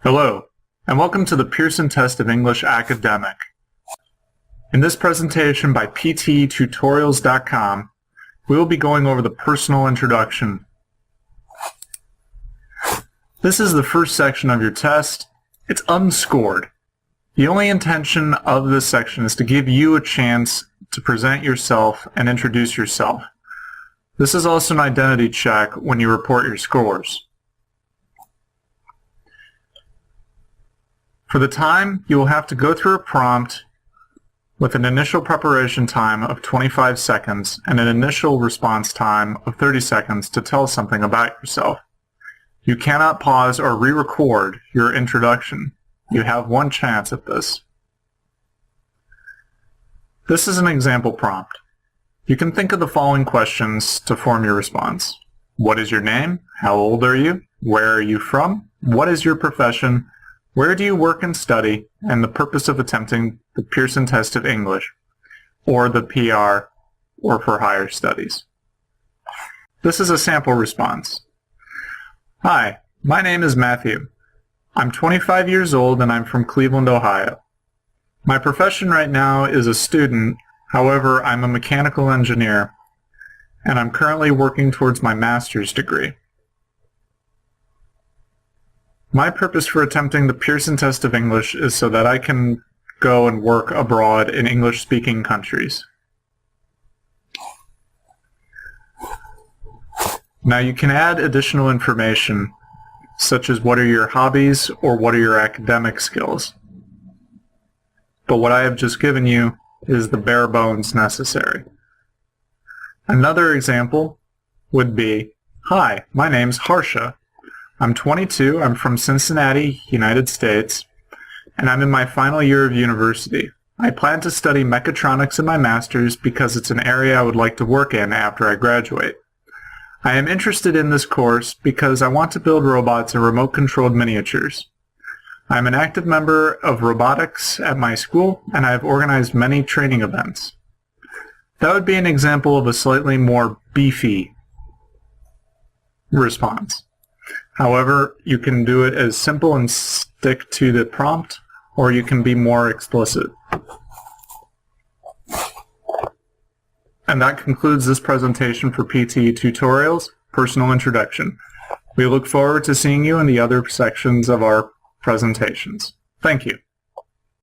Hello, and welcome to the Pearson Test of English Academic. In this presentation by PTE-Tutorials.com, we will be going over the personal introduction. This is the first section of your test. It's unscored. The only intention of this section is to give you a chance to present yourself and introduce yourself. This is also an identity check when you report your scores. For the time, you will have to go through a prompt with an initial preparation time of 25 seconds and an initial response time of 30 seconds to tell something about yourself. You cannot pause or re-record your introduction. You have one chance at this. This is an example prompt. You can think of the following questions to form your response. What is your name? How old are you? Where are you from? What is your profession? Where do you work and study, and the purpose of attempting the Pearson Test of English, or the PR, or for higher studies. This is a sample response. Hi, my name is Matthew. I'm 25 years old and I'm from Cleveland, Ohio. My profession right now is a student, however, I'm a mechanical engineer, and I'm currently working towards my master's degree. My purpose for attempting the Pearson Test of English is so that I can go and work abroad in English-speaking countries. Now you can add additional information, such as what are your hobbies or what are your academic skills. But what I have just given you is the bare bones necessary. Another example would be, hi, my name's Harsha. I'm 22, I'm from Cincinnati, United States, and I'm in my final year of university. I plan to study mechatronics in my master's because it's an area I would like to work in after I graduate. I am interested in this course because I want to build robots and remote-controlled miniatures. I am an active member of robotics at my school, and I have organized many training events. That would be an example of a slightly more beefy response. However, you can do it as simple and stick to the prompt, or you can be more explicit. And that concludes this presentation for PTE Tutorials, Personal Introduction. We look forward to seeing you in the other sections of our presentations. Thank you.